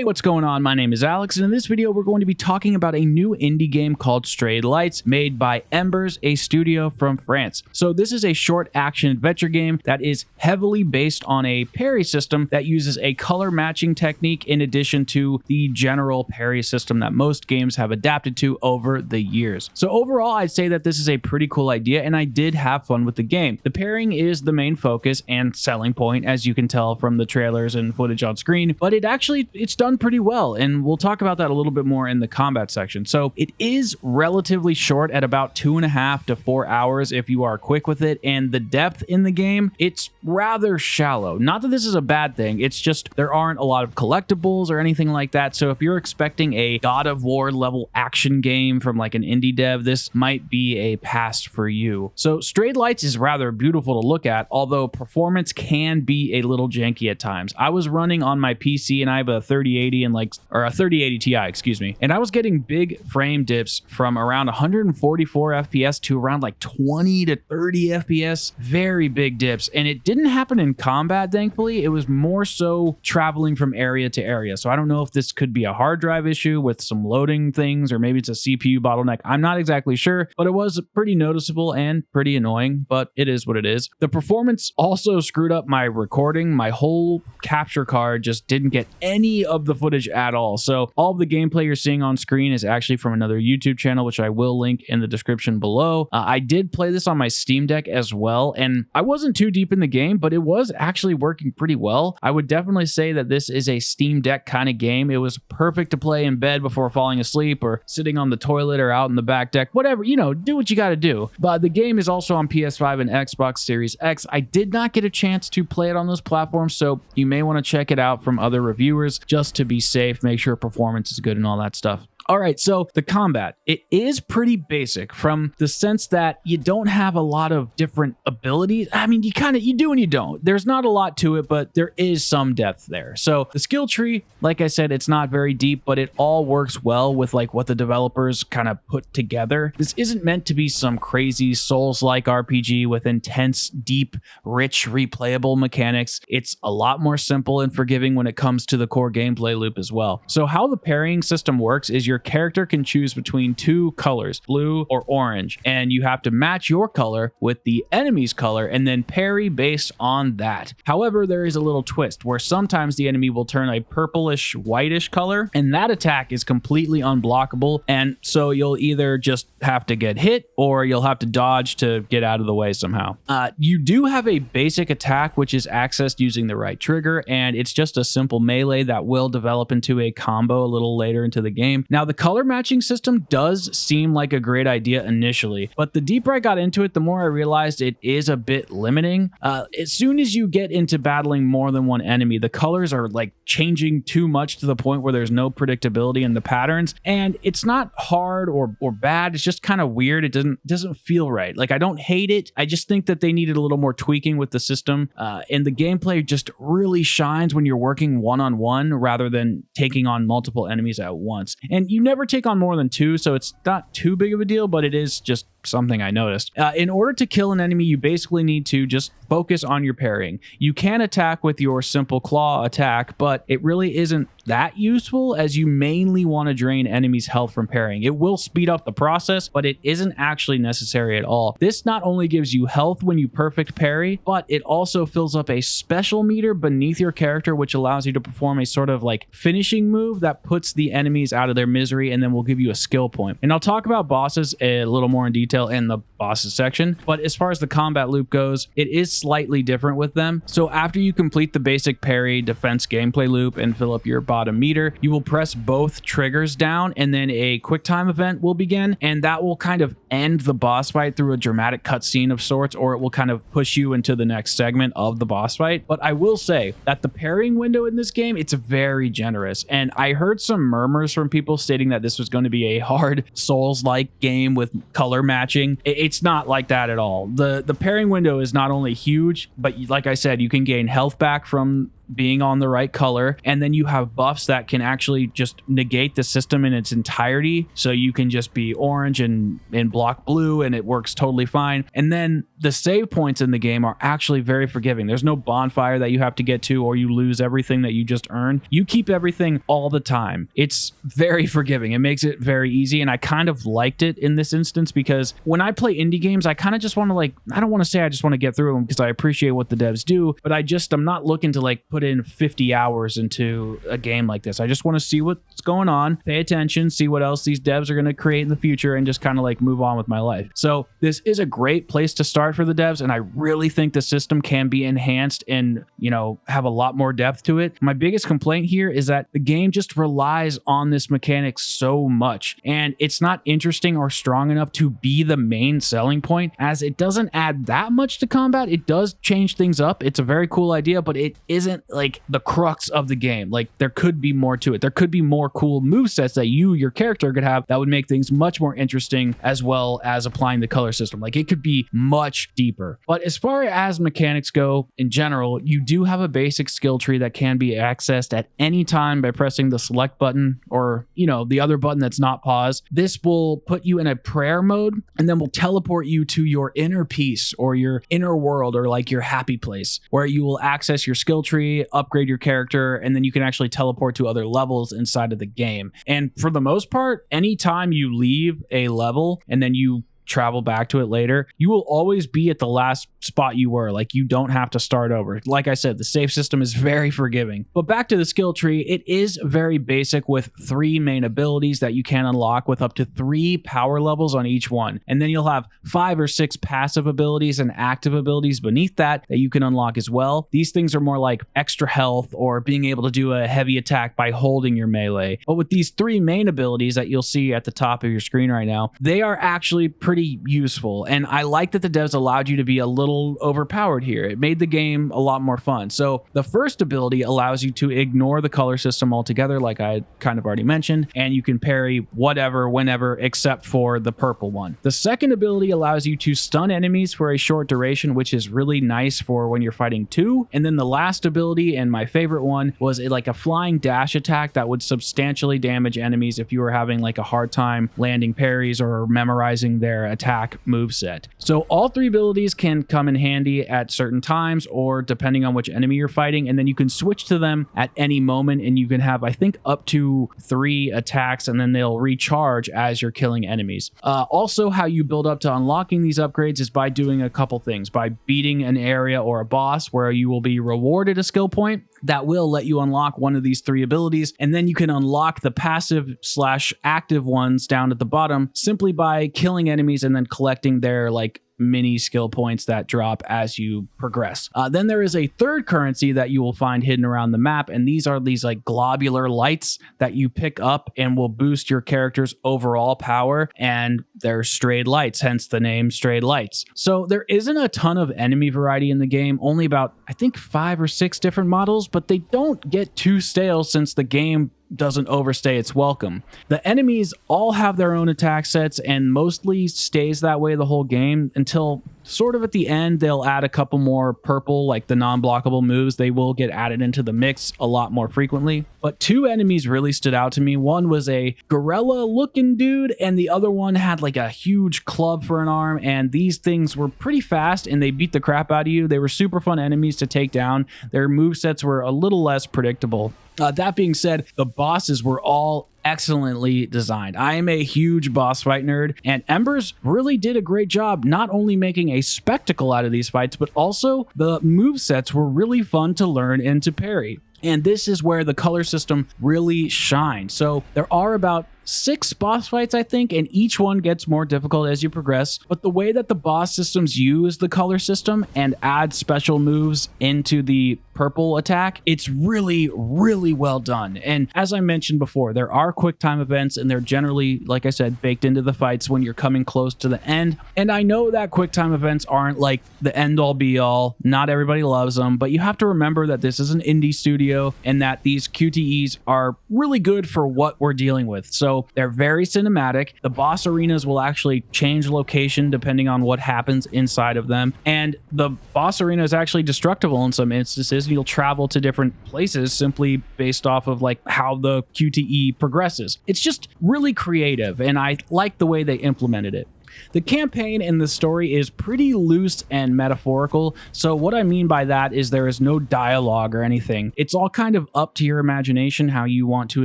Hey, what's going on? My name is Alex, and in this video, we're going to be talking about a new indie game called Strayed Lights, made by Embers, a studio from France. So this is a short action adventure game that is heavily based on a parry system that uses a color matching technique in addition to the general parry system that most games have adapted to over the years. So overall, I'd say that this is a pretty cool idea, and I did have fun with the game. The parrying is the main focus and selling point, as you can tell from the trailers and footage on screen, but it's done pretty well, and we'll talk about that a little bit more in the combat section. So it is relatively short at about 2.5 to 4 hours if you are quick with it, and the depth in the game, it's rather shallow. Not that this is a bad thing, it's just there aren't a lot of collectibles or anything like that, so if you're expecting a God of War level action game from like an indie dev, this might be a pass for you. So Strayed Lights is rather beautiful to look at, although performance can be a little janky at times. I was running on my PC and I have a 3080 and a 3080 Ti, excuse me, and I was getting big frame dips from around 144 FPS to around like 20 to 30 FPS, very big dips, and it didn't happen in combat, thankfully. It was more so traveling from area to area. So I don't know if this could be a hard drive issue with some loading things, or maybe it's a CPU bottleneck. I'm not exactly sure, but it was pretty noticeable and pretty annoying, but it is what it is. The performance also screwed up my recording. My whole capture card just didn't get any of the footage at all. So all of the gameplay you're seeing on screen is actually from another YouTube channel, which I will link in the description below. I did play this on my Steam Deck as well, and I wasn't too deep in the game, but it was actually working pretty well. I would definitely say that this is a Steam Deck kind of game. It was perfect to play in bed before falling asleep, or sitting on the toilet, or out in the back deck, whatever, you know, do what you got to do. But the game is also on PS5 and Xbox Series X. I did not get a chance to play it on those platforms, so you may want to check it out from other reviewers just to be safe, make sure performance is good and all that stuff. All right, so the combat, it is pretty basic from the sense that you don't have a lot of different abilities. I mean, you do and you don't. There's not a lot to it, but there is some depth there. So the skill tree, like I said, it's not very deep, but it all works well with like what the developers kind of put together. This isn't meant to be some crazy Souls-like RPG with intense, deep, rich, replayable mechanics. It's a lot more simple and forgiving when it comes to the core gameplay loop as well. So how the parrying system works is your character can choose between two colors, blue or orange, and you have to match your color with the enemy's color and then parry based on that. However, there is a little twist where sometimes the enemy will turn a purplish whitish color, and that attack is completely unblockable, and so you'll either just have to get hit or you'll have to dodge to get out of the way somehow. You do have a basic attack which is accessed using the right trigger, and it's just a simple melee that will develop into a combo a little later into the game. Now, the color matching system does seem like a great idea initially, but the deeper I got into it, the more I realized it is a bit limiting. As soon as you get into battling more than one enemy, the colors are like changing too much to the point where there's no predictability in the patterns, and it's not hard or bad. It's just kind of weird. It doesn't feel right. Like, I don't hate it. I just think that they needed a little more tweaking with the system, and the gameplay just really shines when you're working one-on-one rather than taking on multiple enemies at once. And you never take on more than two, so it's not too big of a deal, but it is just something I noticed. In order to kill an enemy, you basically need to just focus on your parrying. You can attack with your simple claw attack, but it really isn't that useful, as you mainly want to drain enemies' health from parrying. It will speed up the process, but it isn't actually necessary at all. This not only gives you health when you perfect parry, but it also fills up a special meter beneath your character, which allows you to perform a sort of like finishing move that puts the enemies out of their misery and then will give you a skill point. And I'll talk about bosses a little more in detail in the bosses section, but as far as the combat loop goes, it is slightly different with them. So after you complete the basic parry defense gameplay loop and fill up your bottom meter, you will press both triggers down, and then a quick time event will begin, and that will kind of end the boss fight through a dramatic cutscene of sorts, or it will kind of push you into the next segment of the boss fight. But I will say that the parrying window in this game, it's very generous, and I heard some murmurs from people stating that this was going to be a hard Souls-like game with color matching. It's not like that at all. The parrying window is not only huge, but like I said, you can gain health back from being on the right color, and then you have buffs that can actually just negate the system in its entirety, so you can just be orange and block blue and it works totally fine. And then the save points in the game are actually very forgiving. There's no bonfire that you have to get to or you lose everything that you just earned. You keep everything all the time. It's very forgiving. It makes it very easy, and I kind of liked it in this instance because when I play indie games, I kind of just want to, like, I don't want to say I just want to get through them because I appreciate what the devs do, but I'm not looking to like put in 50 hours into a game like this. I just want to see what's going on, pay attention, see what else these devs are going to create in the future, and just kind of like move on with my life. So this is a great place to start for the devs, and I really think the system can be enhanced and, you know, have a lot more depth to it. My biggest complaint here is that the game just relies on this mechanic so much, and it's not interesting or strong enough to be the main selling point, as it doesn't add that much to combat. It does change things up. It's a very cool idea, but it isn't like the crux of the game. Like, there could be more to it. There could be more cool movesets that your character could have that would make things much more interesting, as well as applying the color system. Like, it could be much deeper. But as far as mechanics go in general, you do have a basic skill tree that can be accessed at any time by pressing the select button, or, you know, the other button that's not pause. This will put you in a prayer mode and then will teleport you to your inner peace or your inner world, or like your happy place, where you will access your skill tree, upgrade your character, and then you can actually teleport to other levels inside of the game. And for the most part, anytime you leave a level and then you travel back to it later, you will always be at the last spot you were. Like, you don't have to start over. Like I said, the save system is very forgiving. But back to the skill tree, it is very basic with 3 main abilities that you can unlock with up to 3 power levels on each one. And then you'll have 5 or 6 passive abilities and active abilities beneath that you can unlock as well. These things are more like extra health or being able to do a heavy attack by holding your melee. But with these 3 main abilities that you'll see at the top of your screen right now, they are actually pretty useful, and I like that the devs allowed you to be a little overpowered here. It made the game a lot more fun. So the first ability allows you to ignore the color system altogether, like I kind of already mentioned, and you can parry whatever, whenever, except for the purple one. The second ability allows you to stun enemies for a short duration, which is really nice for when you're fighting 2. And then the last ability, and my favorite one, was like a flying dash attack that would substantially damage enemies if you were having like a hard time landing parries or memorizing their attack moveset. So all 3 abilities can come in handy at certain times, or depending on which enemy you're fighting, and then you can switch to them at any moment, and you can have, I think, up to 3 attacks, and then they'll recharge as you're killing enemies. Also, how you build up to unlocking these upgrades is by doing a couple things. By beating an area or a boss, where you will be rewarded a skill point that will let you unlock one of these 3 abilities, and then you can unlock the passive/active ones down at the bottom simply by killing enemies and then collecting their like mini skill points that drop as you progress. Then there is a third currency that you will find hidden around the map, and these are these like globular lights that you pick up and will boost your character's overall power, and they're strayed lights, hence the name Strayed Lights. So there isn't a ton of enemy variety in the game, only about, I think, 5 or 6 different models, but they don't get too stale since the game doesn't overstay its welcome. The enemies all have their own attack sets, and mostly stays that way the whole game until sort of at the end they'll add a couple more purple, like the non-blockable moves. They will get added into the mix a lot more frequently. But 2 enemies really stood out to me. One was a gorilla looking dude, and the other one had like a huge club for an arm, and these things were pretty fast and they beat the crap out of you. They were super fun enemies to take down. Their movesets were a little less predictable. That being said, the bosses were all excellently designed. I am a huge boss fight nerd, and Embers really did a great job not only making a spectacle out of these fights, but also the movesets were really fun to learn and to parry. And this is where the color system really shines. So there are about 6 boss fights, I think, and each one gets more difficult as you progress. But the way that the boss systems use the color system and add special moves into the purple attack, it's really, really well done. And as I mentioned before, there are quick time events, and they're generally, like I said, baked into the fights when you're coming close to the end. And I know that quick time events aren't like the end all be all. Not everybody loves them, but you have to remember that this is an indie studio and that these QTEs are really good for what we're dealing with. So So they're very cinematic. The boss arenas will actually change location depending on what happens inside of them. And the boss arena is actually destructible in some instances. You'll travel to different places simply based off of like how the QTE progresses. It's just really creative, and I like the way they implemented it. The campaign in the story is pretty loose and metaphorical, so what I mean by that is there is no dialogue or anything. It's all kind of up to your imagination how you want to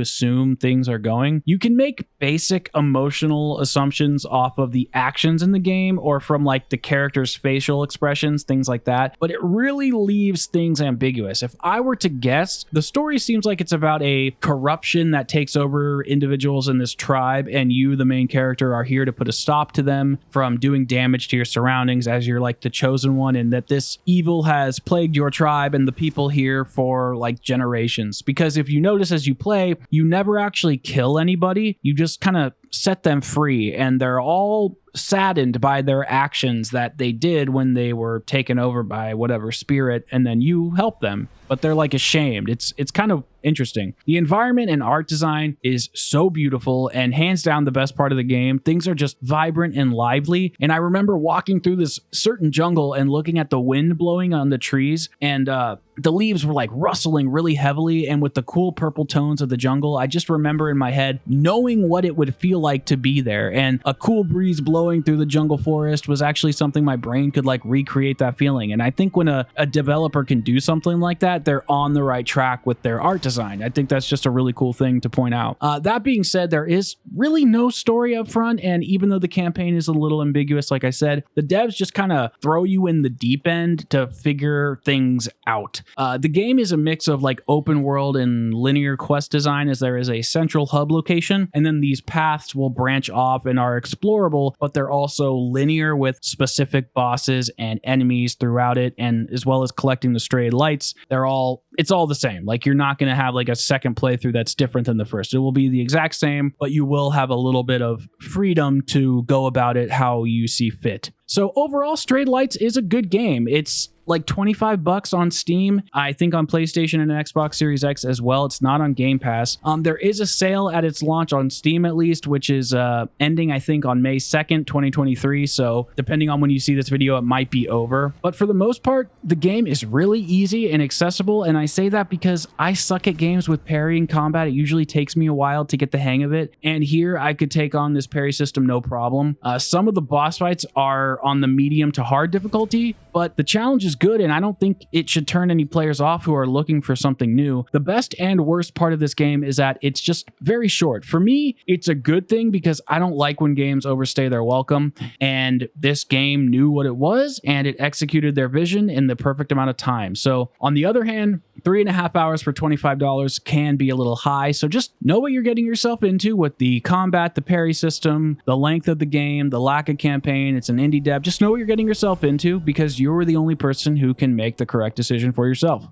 assume things are going. You can make basic emotional assumptions off of the actions in the game or from like the character's facial expressions, things like that, but it really leaves things ambiguous. If I were to guess, the story seems like it's about a corruption that takes over individuals in this tribe, and you, the main character, are here to put a stop to them from doing damage to your surroundings as you're like the chosen one, and that this evil has plagued your tribe and the people here for like generations. Because if you notice as you play, you never actually kill anybody, you just kind of set them free, and they're all saddened by their actions that they did when they were taken over by whatever spirit, and then you help them, but they're like ashamed. It's kind of interesting. The environment and art design is so beautiful, and hands down the best part of the game. Things are just vibrant and lively, and I remember walking through this certain jungle and looking at the wind blowing on the trees, and the leaves were like rustling really heavily, and with the cool purple tones of the jungle, I just remember in my head knowing what it would feel like to be there, and a cool breeze blowing through the jungle forest was actually something my brain could like recreate that feeling. And I think when a developer can do something like that, they're on the right track with their art design. I think that's just a really cool thing to point out. That being said, there is really no story up front, and even though the campaign is a little ambiguous, like I said, the devs just kind of throw you in the deep end to figure things out. The game is a mix of like open world and linear quest design, as there is a central hub location, and then these paths will branch off and are explorable, but they're also linear with specific bosses and enemies throughout it, and as well as collecting the strayed lights. It's all the same. Like, you're not going to have like a second playthrough that's different than the first. It will be the exact same, but you will have a little bit of freedom to go about it how you see fit. So overall, Strayed Lights is a good game. It's like $25 on Steam. I think on PlayStation and Xbox Series X as well. It's not on Game Pass. There is a sale at its launch on Steam at least, which is ending, I think, on May 2nd, 2023. So depending on when you see this video, it might be over. But for the most part, the game is really easy and accessible. And I say that because I suck at games with parrying combat. It usually takes me a while to get the hang of it. And here I could take on this parry system no problem. Some of the boss fights are on the medium to hard difficulty, but the challenge is good, and I don't think it should turn any players off who are looking for something new. The best and worst part of this game is that it's just very short. For me, it's a good thing because I don't like when games overstay their welcome, and this game knew what it was, and it executed their vision in the perfect amount of time. So on the other hand, 3.5 hours for $25 can be a little high, so just know what you're getting yourself into with the combat, the parry system, the length of the game, the lack of campaign. It's an indie dev. Just know what you're getting yourself into, because you're the only person who can make the correct decision for yourself.